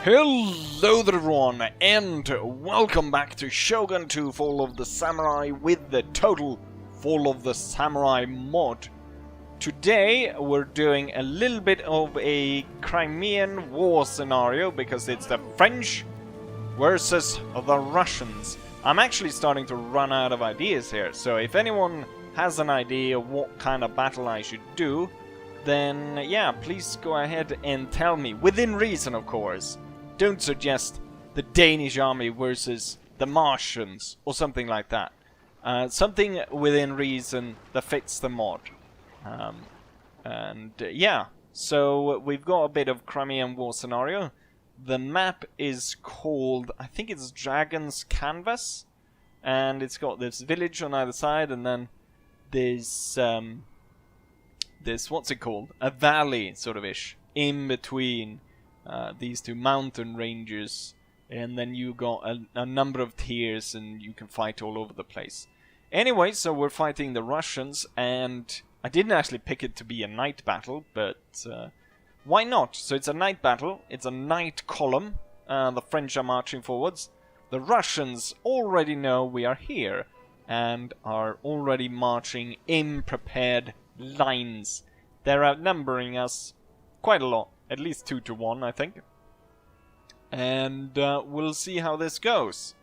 Hello there everyone, and welcome back to Shogun 2 Fall of the Samurai with the total Fall of the Samurai mod. Today we're doing a little bit of a Crimean War scenario because it's the French versus the Russians. I'm actually starting to run out of ideas here, so if anyone has an idea of what kind of battle I should do, then yeah, please go ahead and tell me, within reason of course. Don't suggest the Danish army versus the Martians or something like that. Something within reason that fits the mod. Yeah, so we've got a bit of Crimean War scenario. The map is called, I think it's Dragon's Canvas, and it's got this village on either side, and then there's this, what's it called? A valley, sort of ish, in between these two mountain ranges, and then you got a number of tiers, and you can fight all over the place. Anyway, so we're fighting the Russians, and I didn't actually pick it to be a night battle, but why not? So it's a night battle, it's a night column, the French are marching forwards. The Russians already know we are here, and are already marching in prepared lines. They're outnumbering us quite a lot. At least 2 to 1, I think. And we'll see how this goes.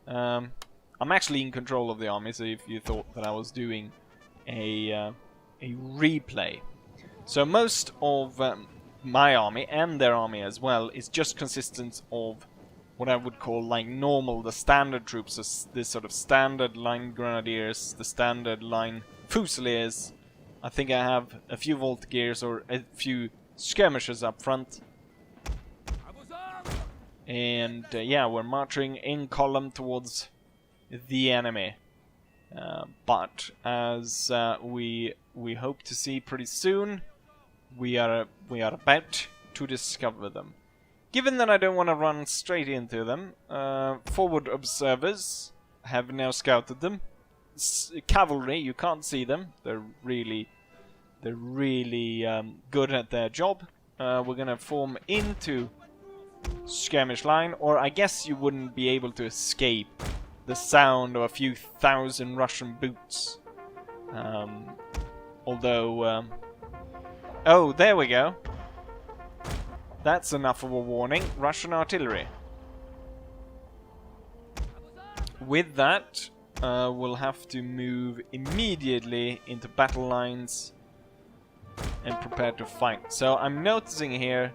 I'm actually in control of the army, so if you thought that I was doing a replay. So most of my army, and their army as well, is just consistent of what I would call like normal, the standard troops, this sort of standard line grenadiers, the standard line fusiliers. I think I have a few voltigeurs or a few skirmishers up front, and yeah, we're marching in column towards the enemy, but as we hope to see pretty soon, we are about to discover them. Given that I don't want to run straight into them, forward observers have now scouted them. Cavalry, you can't see them, they're really good at their job. We're gonna form into skirmish line, or I guess you wouldn't be able to escape the sound of a few thousand Russian boots. Although, oh, there we go. That's enough of a warning. Russian artillery. With that, we'll have to move immediately into battle lines and prepare to fight. So I'm noticing here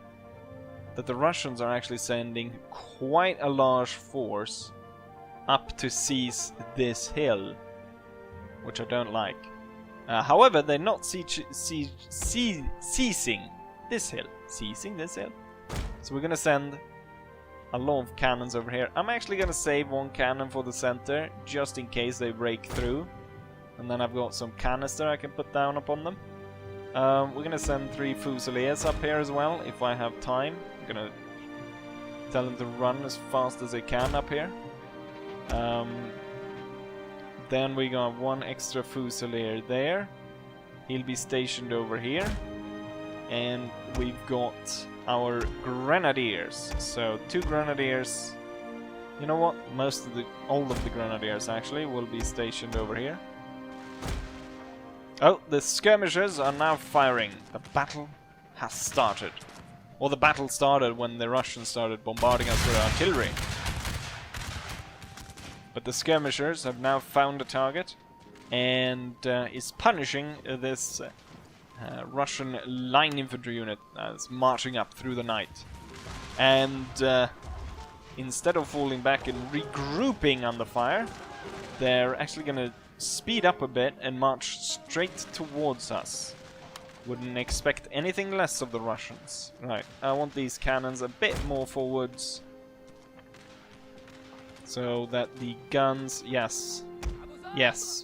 that the Russians are actually sending quite a large force up to seize this hill, which I don't like. However, they're not seizing this hill. Seizing this hill. So we're gonna send a lot of cannons over here. I'm actually gonna save one cannon for the center, just in case they break through. And then I've got some canister I can put down upon them. We're gonna send 3 fusiliers up here as well, if I have time. I'm gonna tell them to run as fast as they can up here. Then we got 1 extra fusilier there. He'll be stationed over here. And we've got our grenadiers. So 2 grenadiers. You know what? All of the grenadiers actually will be stationed over here. Oh, the skirmishers are now firing. The battle has started. Or the battle started when the Russians started bombarding us with artillery. But the skirmishers have now found a target and is punishing this Russian line infantry unit that's marching up through the night. And instead of falling back and regrouping under fire, they're actually going to speed up a bit and march straight towards us. Wouldn't expect anything less of the Russians. Right, I want these cannons a bit more forwards, so that the guns, yes,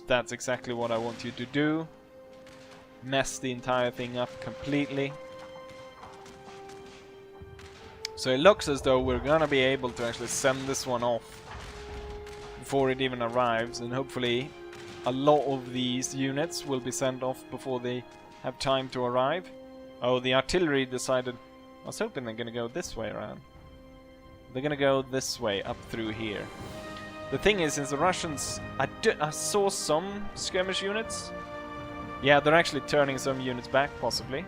that's exactly what I want you to do. Mess the entire thing up completely. So it looks as though we're gonna be able to actually send this one off before it even arrives, and hopefully a lot of these units will be sent off before they have time to arrive. Oh, the artillery decided... I was hoping they're gonna go this way around. They're gonna go this way, up through here. The thing is, since the Russians... I saw some skirmish units. Yeah, they're actually turning some units back, possibly.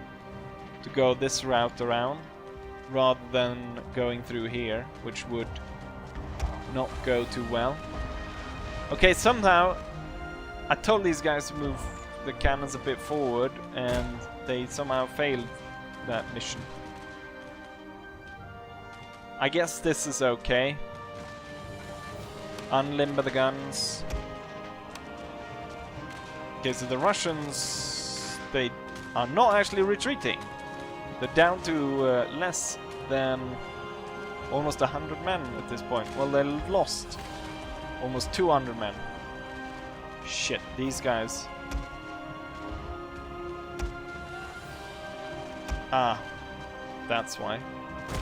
To go this route around. Rather than going through here, which would not go too well. Okay, somehow... I told these guys to move the cannons a bit forward, and they somehow failed that mission. I guess this is okay. Unlimber the guns. Okay, so the Russians, they are not actually retreating. They're down to less than almost 100 men at this point. Well, they've lost almost 200 men. Shit, these guys. Ah, that's why.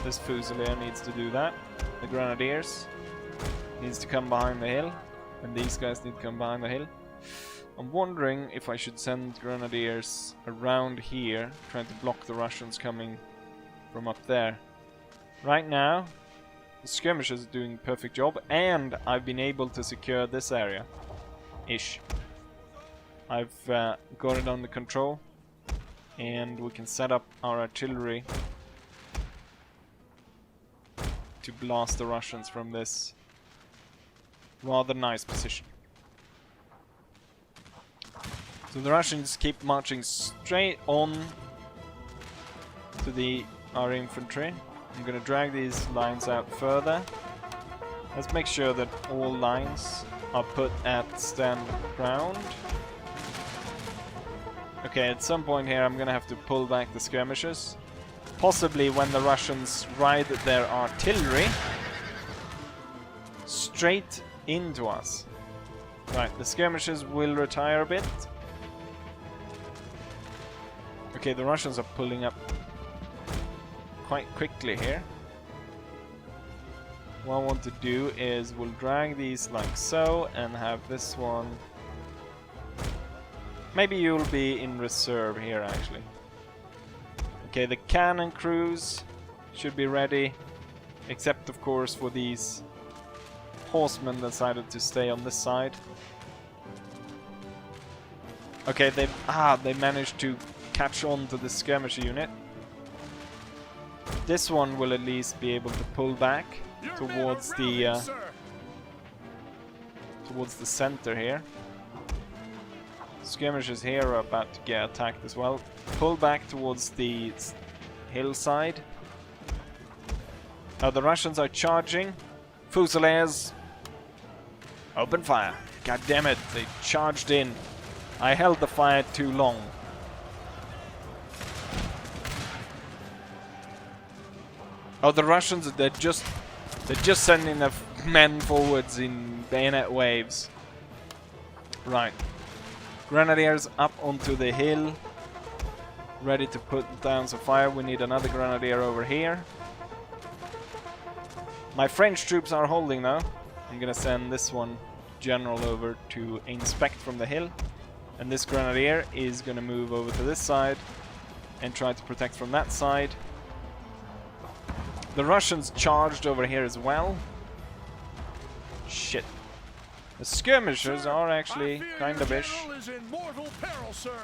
This Fusilier needs to do that. The Grenadiers needs to come behind the hill, and these guys need to come behind the hill. I'm wondering if I should send Grenadiers around here, trying to block the Russians coming from up there. Right now, the skirmishers are doing a perfect job, and I've been able to secure this area. Ish. I've got it under control, and we can set up our artillery to blast the Russians from this rather nice position. So the Russians keep marching straight on to our infantry. I'm gonna drag these lines out further. Let's make sure that all lines are put at stand ground. Okay, at some point here I'm gonna have to pull back the skirmishers. Possibly when the Russians ride their artillery straight into us. Right, the skirmishers will retire a bit. Okay, the Russians are pulling up quite quickly here. What I want to do is we'll drag these like so and have this one. Maybe you'll be in reserve here actually. Okay, the cannon crews should be ready, except of course for these horsemen that decided to stay on this side. Okay, they managed to catch on to the skirmisher unit. This one will at least be able to pull back towards the center here. Skirmishers here are about to get attacked as well. Pull back towards the hillside. Now the Russians are charging. Fusiliers, open fire. God damn it, they charged in. I held the fire too long. Oh, the Russians, they're just sending their men forwards in bayonet waves. Right. Grenadiers up onto the hill. Ready to put down some fire. We need another grenadier over here. My French troops are holding now. I'm gonna send this one general over to inspect from the hill. And this grenadier is gonna move over to this side and try to protect from that side. The Russians charged over here as well. Shit. The skirmishers are actually kind of ish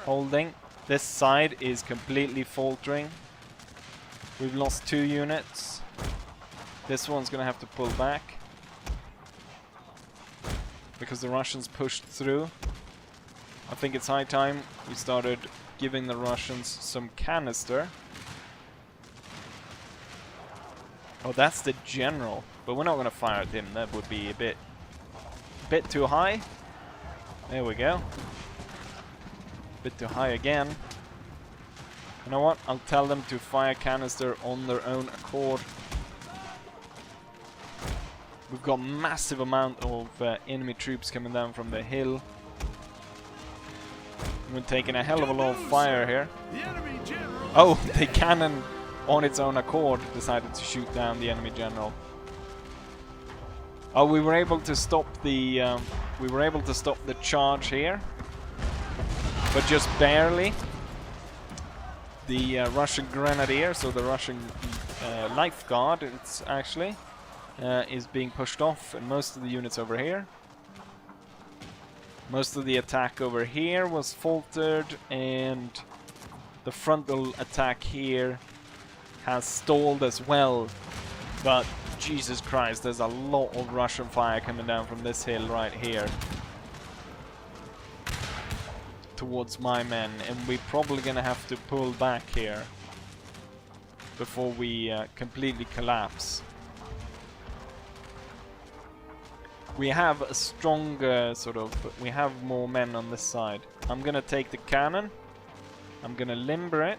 holding. This side is completely faltering. We've lost 2 units. This one's gonna have to pull back because the Russians pushed through. I think it's high time we started giving the Russians some canister. Oh, that's the general, but we're not gonna fire at him. That would be a bit too high. There we go. Bit too high again. You know what? I'll tell them to fire canister on their own accord. We've got massive amount of enemy troops coming down from the hill. We're taking a hell of a lot of fire here. Oh, the cannon on its own accord decided to shoot down the enemy general. Oh, we were able to stop the charge here, but just barely. The Russian grenadier, so the Russian life guard, it's actually is being pushed off, and most of the units over here. Most of the attack over here was faltered, and the frontal attack here has stalled as well. But Jesus Christ, there's a lot of Russian fire coming down from this hill right here towards my men, and we're probably gonna have to pull back here before we completely collapse. We have a stronger we have more men on this side. I'm gonna take the cannon. I'm gonna limber it.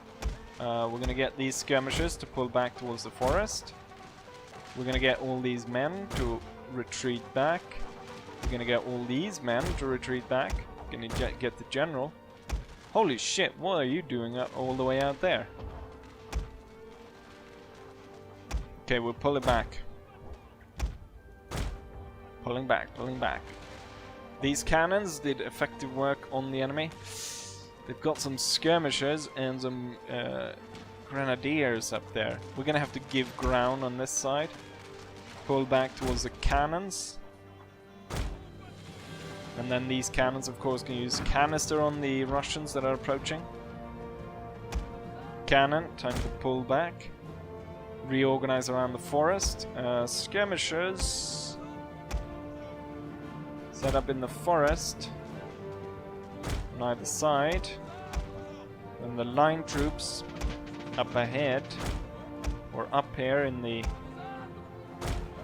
We're gonna get these skirmishers to pull back towards the forest. We're gonna get all these men to retreat back. We're gonna get all these men to retreat back. Gonna get the general. Holy shit, what are you doing all the way out there? Okay, we'll pull it back. Pulling back, pulling back. These cannons did effective work on the enemy. They've got some skirmishers and some grenadiers up there. We're gonna have to give ground on this side. Pull back towards the cannons. And then these cannons, of course, can use canister on the Russians that are approaching. Cannon, time to pull back. Reorganize around the forest. Skirmishers set up in the forest on either side. And the line troops up ahead, or up here in the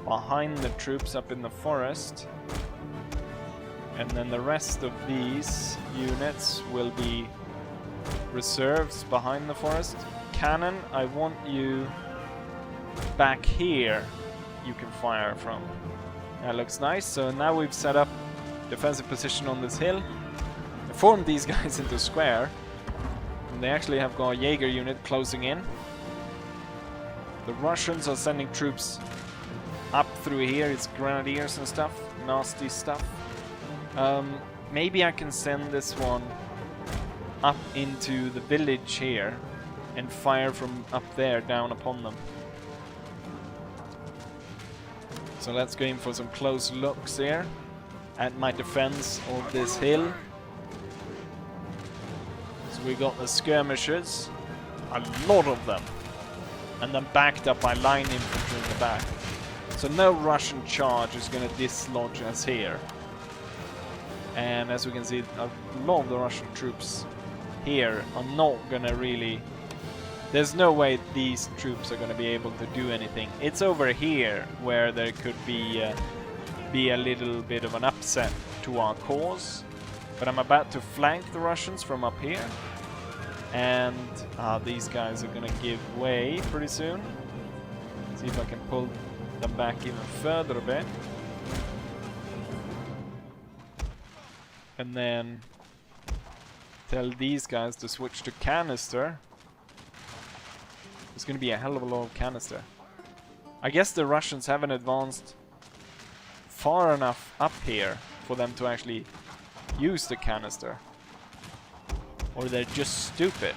behind the troops up in the forest. And then the rest of these units will be reserves behind the forest. Cannon, I want you back here. You can fire from. That looks nice. So now we've set up defensive position on this hill. I formed these guys into a square. And they actually have got a Jaeger unit closing in. The Russians are sending troops up through here. It's grenadiers and stuff. Nasty stuff. Maybe I can send this one up into the village here and fire from up there down upon them. So let's go in for some close looks here at my defense of this hill. So we got the skirmishers, a lot of them, and then backed up by line infantry in the back. So no Russian charge is going to dislodge us here. And as we can see, a lot of the Russian troops here are not gonna really... There's no way these troops are gonna be able to do anything. It's over here where there could be a little bit of an upset to our cause. But I'm about to flank the Russians from up here. And these guys are gonna give way pretty soon. See if I can pull them back even further a bit. And then tell these guys to switch to canister. There's going to be a hell of a lot of canister. I guess the Russians haven't advanced far enough up here for them to actually use the canister. Or they're just stupid.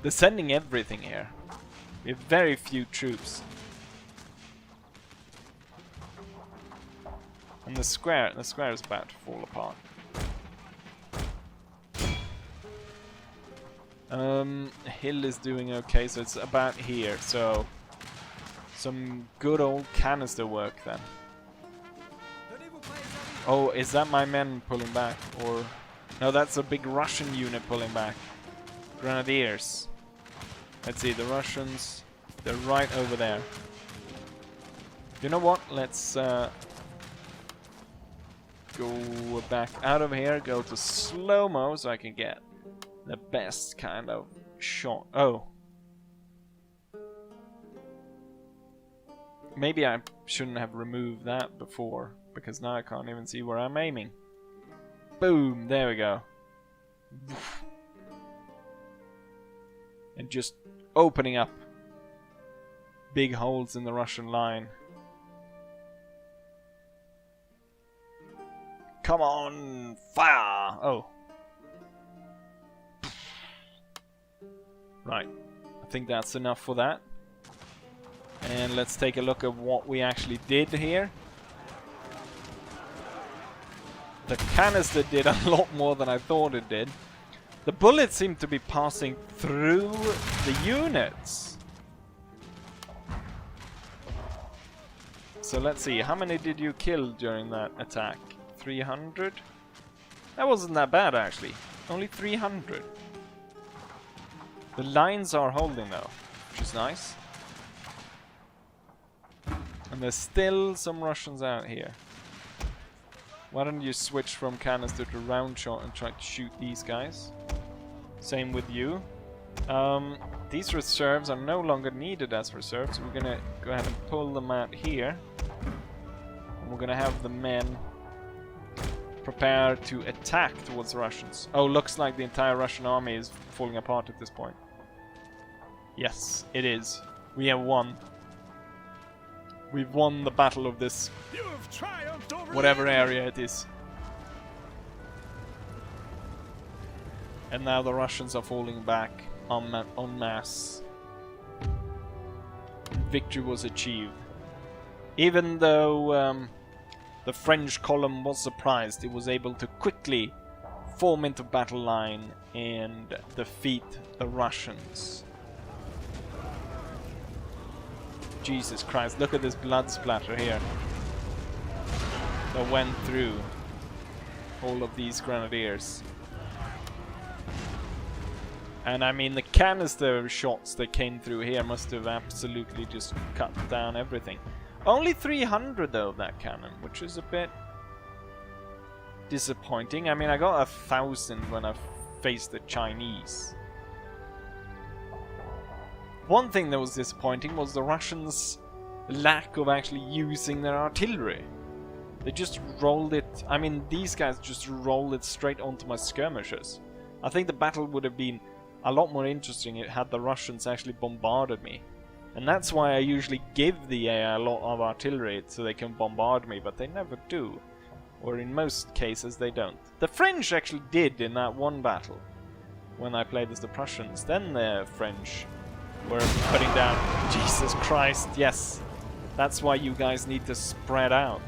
They're sending everything here. We have very few troops. And the square is about to fall apart. Hill is doing okay, so it's about here. So some good old canister work then. Oh, is that my men pulling back? Or no, that's a big Russian unit pulling back. Grenadiers. Let's see, the Russians, they're right over there. You know what? Let's go back out of here, go to slow-mo so I can get the best kind of shot. Oh. Maybe I shouldn't have removed that before, because now I can't even see where I'm aiming. Boom! There we go. And just opening up big holes in the Russian line. Come on, fire! Oh. Right. I think that's enough for that. And let's take a look at what we actually did here. The canister did a lot more than I thought it did. The bullets seem to be passing through the units. So let's see, how many did you kill during that attack? 300? That wasn't that bad actually. Only 300. The lines are holding though, which is nice. And there's still some Russians out here. Why don't you switch from canister to round shot and try to shoot these guys? Same with you. These reserves are no longer needed as reserves. We're gonna go ahead and pull them out here. And we're gonna have the men prepare to attack towards the Russians. Oh, looks like the entire Russian army is falling apart at this point. Yes, it is. We have won. We've won the battle of this, whatever area it is. And now the Russians are falling back en masse. Victory was achieved. Even though the French column was surprised, it was able to quickly form into battle line and defeat the Russians. Jesus Christ, look at this blood splatter here that went through all of these grenadiers. And I mean, the canister shots that came through here must have absolutely just cut down everything. Only 300 though, that cannon, which is a bit disappointing. I mean, I got 1,000 when I faced the Chinese. One thing that was disappointing was the Russians' lack of actually using their artillery. They just rolled it. I mean, these guys just rolled it straight onto my skirmishers. I think the battle would have been a lot more interesting had the Russians actually bombarded me. And that's why I usually give the AI a lot of artillery so they can bombard me, but they never do. Or in most cases they don't. The French actually did in that one battle when I played as the Prussians. Then the French were putting down... Jesus Christ, yes. That's why you guys need to spread out.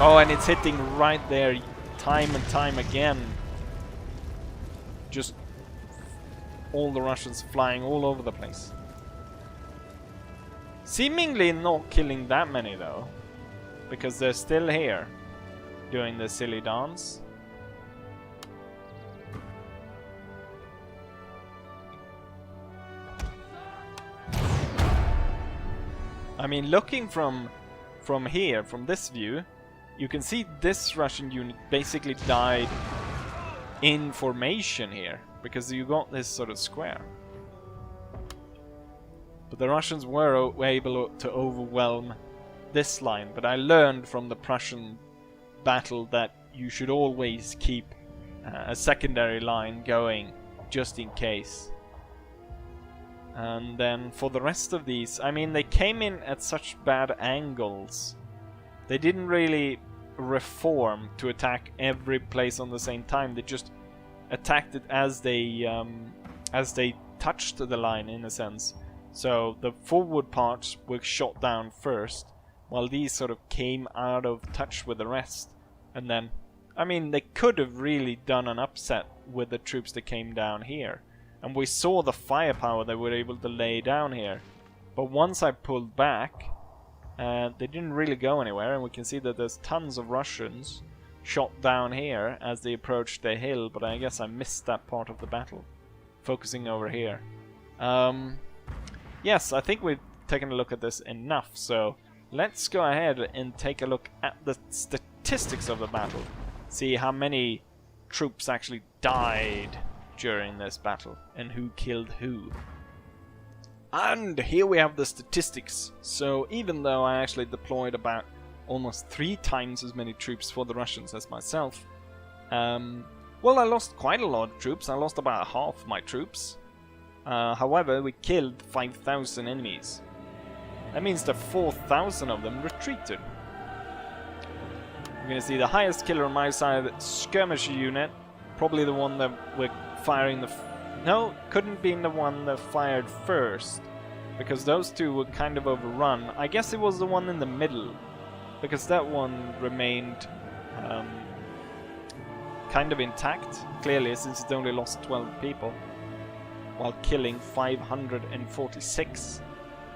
Oh, and it's hitting right there time and time again. Just all the Russians flying all over the place. Seemingly not killing that many though, because they're still here doing the silly dance. I mean, looking from here, from this view, you can see this Russian unit basically died in formation here, because you got this sort of square. But the Russians were able to overwhelm this line, but I learned from the Prussian battle that you should always keep a secondary line going, just in case. And then for the rest of these, I mean, they came in at such bad angles. They didn't really reform to attack every place on the same time. They just attacked it as they touched the line, in a sense. So the forward parts were shot down first, while these sort of came out of touch with the rest. And then, I mean, they could have really done an upset with the troops that came down here. And we saw the firepower they were able to lay down here. But once I pulled back, they didn't really go anywhere, and we can see that there's tons of Russians shot down here as they approached the hill, but I guess I missed that part of the battle, focusing over here. Yes, I think we've taken a look at this enough, so let's go ahead and take a look at the statistics of the battle. See how many troops actually died during this battle, and who killed who. And here we have the statistics. So even though I actually deployed about almost 3 times as many troops for the Russians as myself, well, I lost quite a lot of troops. I lost about half my troops. However, we killed 5,000 enemies. That means that 4,000 of them retreated. We're gonna see the highest killer on my side, skirmisher unit, probably the one that we're firing the No, couldn't been the one that fired first, because those two were kind of overrun. I guess it was the one in the middle, because that one remained kind of intact, clearly, since it only lost 12 people, while killing 546.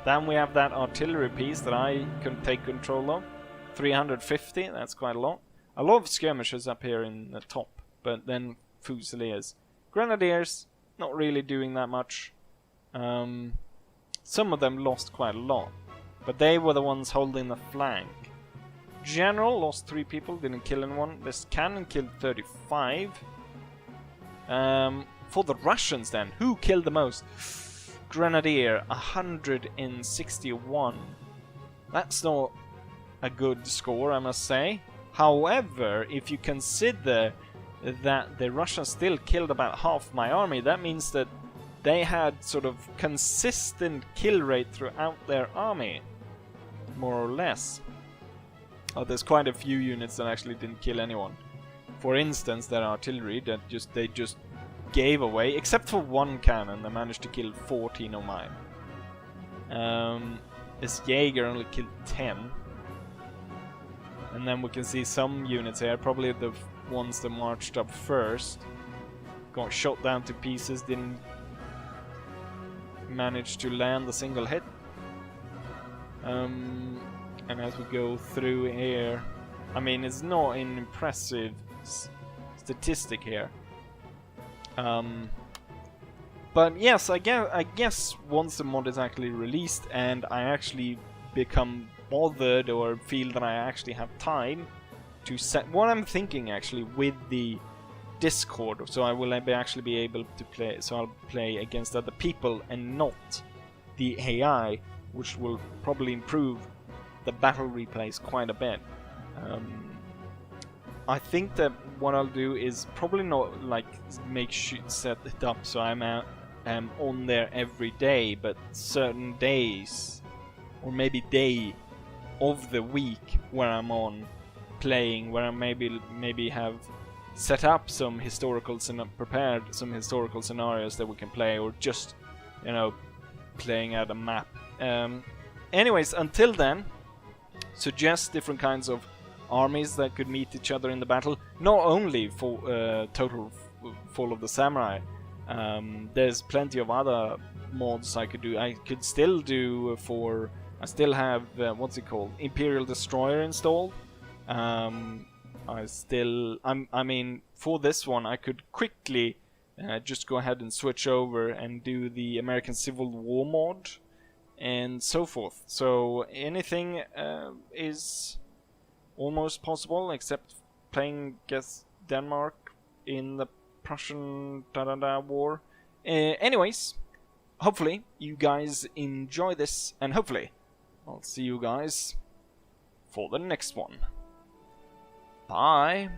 Then we have that artillery piece that I can take control of. 350, that's quite a lot. A lot of skirmishers up here in the top, but then Fusiliers. Grenadiers, not really doing that much. Some of them lost quite a lot, but they were the ones holding the flank. General lost 3 people, didn't kill anyone. This cannon killed 35. For the Russians then, who killed the most? Grenadier, 161. That's not a good score, I must say. However, if you consider that the Russians still killed about half my army, that means that they had sort of consistent kill rate throughout their army, more or less. Oh, there's quite a few units that actually didn't kill anyone. For instance, their artillery that they just gave away, except for one cannon that managed to kill 14 of mine. This Jaeger only killed 10. And then we can see some units here, probably the ones that marched up first, got shot down to pieces, didn't manage to land a single hit. And as we go through here, I mean, it's not an impressive statistic here. But yes, I guess once the mod is actually released and I actually become bothered or feel that I actually have time to set what I'm thinking actually with the Discord, so I will actually be able to play, so I'll play against other people and not the AI, which will probably improve the battle replays quite a bit. I think that what I'll do is probably not like set it up so I'm on there every day, but certain days or maybe day of the week where I'm on playing, where I maybe have set up some prepared some historical scenarios that we can play, or just, you know, playing at a map. Anyways, until then, suggest different kinds of armies that could meet each other in the battle. Not only for Total Fall of the Samurai. There's plenty of other mods I could do. I could still do for... I still have, what's it called? Imperial Destroyer installed. I mean, for this one, I could quickly just go ahead and switch over and do the American Civil War mod and so forth. So anything is almost possible, except playing against Denmark in the Prussian war. Anyways, hopefully you guys enjoy this, and hopefully I'll see you guys for the next one. Bye!